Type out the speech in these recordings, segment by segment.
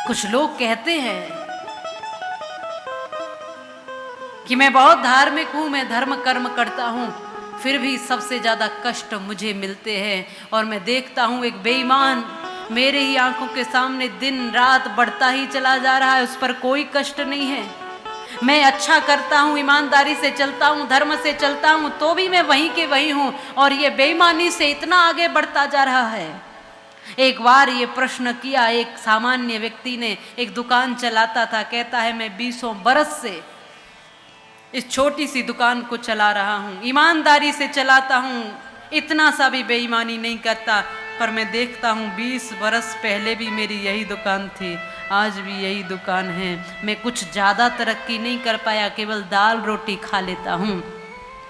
कुछ लोग कहते हैं कि मैं बहुत धार्मिक हूं, मैं धर्म कर्म करता हूं, फिर भी सबसे ज्यादा कष्ट मुझे मिलते हैं। और मैं देखता हूं एक बेईमान मेरे ही आंखों के सामने दिन रात बढ़ता ही चला जा रहा है, उस पर कोई कष्ट नहीं है। मैं अच्छा करता हूं, ईमानदारी से चलता हूं, धर्म से चलता हूं, तो भी मैं वहीं के वहीं हूं, और ये बेईमानी से इतना आगे बढ़ता जा रहा है। एक बार ये प्रश्न किया एक सामान्य व्यक्ति ने, एक दुकान चलाता था, कहता है मैं 20 बरस से इस छोटी सी दुकान को चला रहा हूं, ईमानदारी से चलाता हूं, इतना सा भी बेईमानी नहीं करता, पर मैं देखता हूं 20 बरस पहले भी मेरी यही दुकान थी, आज भी यही दुकान है, मैं कुछ ज़्यादा तरक्की नहीं कर पाया, केवल दाल रोटी खा लेता हूं।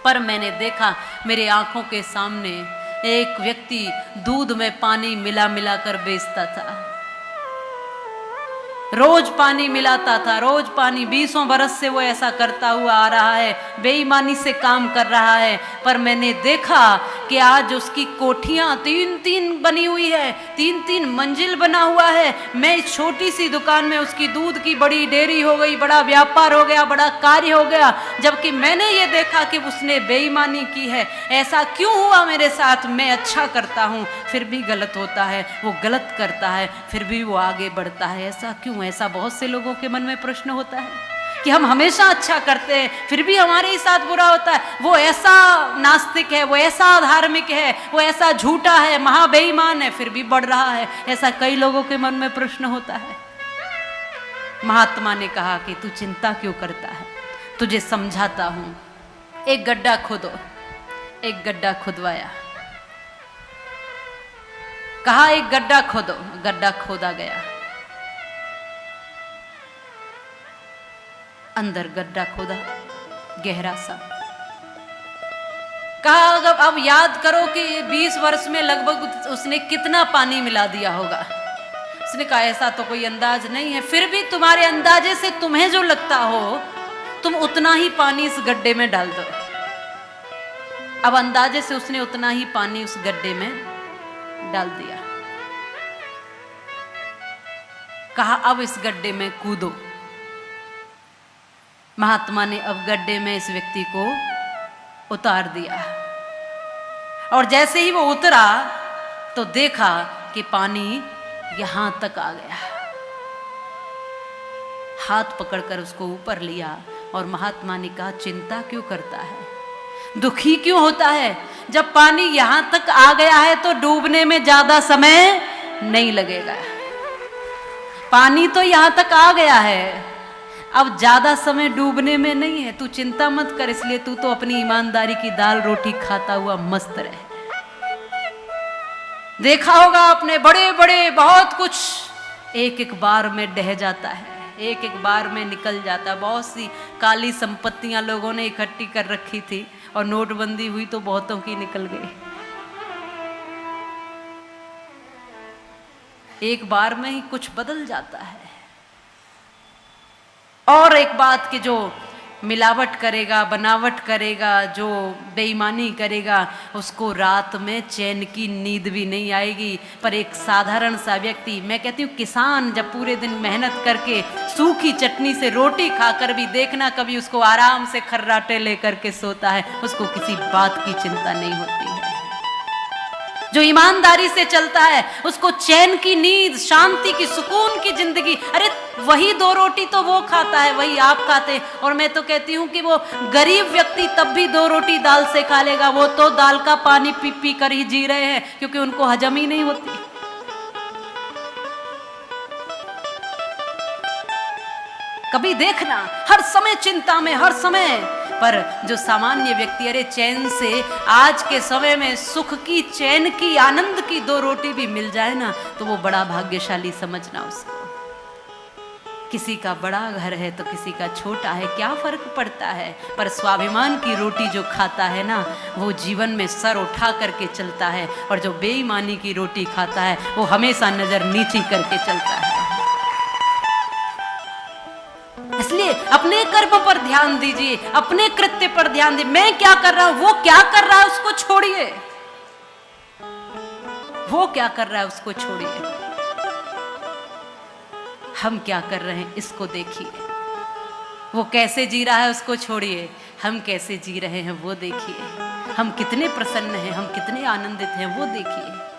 पर मैंने देखा मेरे आंखों के सामने एक व्यक्ति दूध में पानी मिला मिला कर बेचता था, रोज पानी मिलाता था, रोज पानी, 20 बरस से वो ऐसा करता हुआ आ रहा है, बेईमानी से काम कर रहा है। पर मैंने देखा कि आज उसकी कोठियां 3-3 बनी हुई है, 3-3 मंजिल बना हुआ है। मैं इस छोटी सी दुकान में उसकी दूध की बड़ी डेयरी हो गई, बड़ा व्यापार हो गया, बड़ा कार्य हो गया, जबकि मैंने ये देखा कि उसने बेईमानी की है। ऐसा क्यों हुआ मेरे साथ? मैं अच्छा करता हूँ फिर भी गलत होता है, वो गलत करता है फिर भी वो आगे बढ़ता है, ऐसा क्यों? ऐसा बहुत से लोगों के मन में प्रश्न होता है कि हम हमेशा अच्छा करते हैं फिर भी हमारे ही साथ बुरा होता है। वो ऐसा नास्तिक है, वो ऐसा धार्मिक है, वो ऐसा झूठा है, महाबेईमान है, फिर भी बढ़ रहा है, ऐसा कई लोगों के मन में प्रश्न होता है। महात्मा ने कहा कि तू चिंता क्यों करता है, तुझे समझाता हूं। एक गड्ढा खोदो। एक गड्ढा खुदवाया, कहा एक गड्ढा खोदो, गड्ढा खोदा गया, अंदर गड्ढा खोदा गहरा सा, कहा अब याद करो कि 20 वर्ष में लगभग उसने कितना पानी मिला दिया होगा। उसने कहा ऐसा तो कोई अंदाज नहीं है, फिर भी तुम्हारे अंदाजे से तुम्हें जो लगता हो तुम उतना ही पानी इस गड्ढे में डाल दो। अब अंदाजे से उसने उतना ही पानी उस गड्ढे में डाल दिया। कहा अब इस गड्ढे में कूदो। महात्मा ने अब गड्ढे में इस व्यक्ति को उतार दिया, और जैसे ही वो उतरा तो देखा कि पानी यहां तक आ गया। हाथ पकड़कर उसको ऊपर लिया और महात्मा ने कहा चिंता क्यों करता है, दुखी क्यों होता है? जब पानी यहां तक आ गया है तो डूबने में ज्यादा समय नहीं लगेगा। पानी तो यहां तक आ गया है, अब ज्यादा समय डूबने में नहीं है, तू चिंता मत कर, इसलिए तू तो अपनी ईमानदारी की दाल रोटी खाता हुआ मस्त रहे। देखा होगा आपने बड़े बड़े बहुत कुछ एक एक बार में ढह जाता है, एक एक बार में निकल जाता है। बहुत सी काली संपत्तियां लोगों ने इकट्ठी कर रखी थी और नोटबंदी हुई तो बहुतों की निकल गई। एक बार में ही कुछ बदल जाता है। और एक बात कि जो मिलावट करेगा, बनावट करेगा, जो बेईमानी करेगा, उसको रात में चैन की नींद भी नहीं आएगी। पर एक साधारण सा व्यक्ति, मैं कहती हूँ किसान, जब पूरे दिन मेहनत करके सूखी चटनी से रोटी खाकर भी देखना कभी उसको आराम से खर्राटे लेकर के सोता है, उसको किसी बात की चिंता नहीं होती है। जो ईमानदारी से चलता है उसको चैन की नींद, शांति की, सुकून की जिंदगी। अरे वही 2 रोटी तो वो खाता है, वही आप खाते हैं। और मैं तो कहती हूँ कि वो गरीब व्यक्ति तब भी 2 रोटी दाल से खा लेगा, वो तो दाल का पानी पी पी कर ही जी रहे हैं, क्योंकि उनको हजम ही नहीं होती। कभी देखना हर समय चिंता में, हर समय। पर जो सामान्य व्यक्ति, अरे चैन से आज के समय में सुख की, चैन की, आनंद की 2 रोटी भी मिल जाए ना तो वो बड़ा भाग्यशाली समझना उसको। किसी का बड़ा घर है तो किसी का छोटा है, क्या फर्क पड़ता है? पर स्वाभिमान की रोटी जो खाता है ना, वो जीवन में सर उठा करके चलता है, और जो बेईमानी की रोटी खाता है वो हमेशा नजर नीची करके चलता है। इसलिए अपने कर्म पर ध्यान दीजिए, अपने कृत्य पर ध्यान दीजिए। मैं क्या कर रहा हूं, वो क्या कर रहा है उसको छोड़िए, वो क्या कर रहा है उसको छोड़िए। हम क्या कर रहे हैं इसको देखिए। वो कैसे जी रहा है उसको छोड़िए, हम कैसे जी रहे हैं वो देखिए। हम कितने प्रसन्न हैं, हम कितने आनंदित हैं वो देखिए।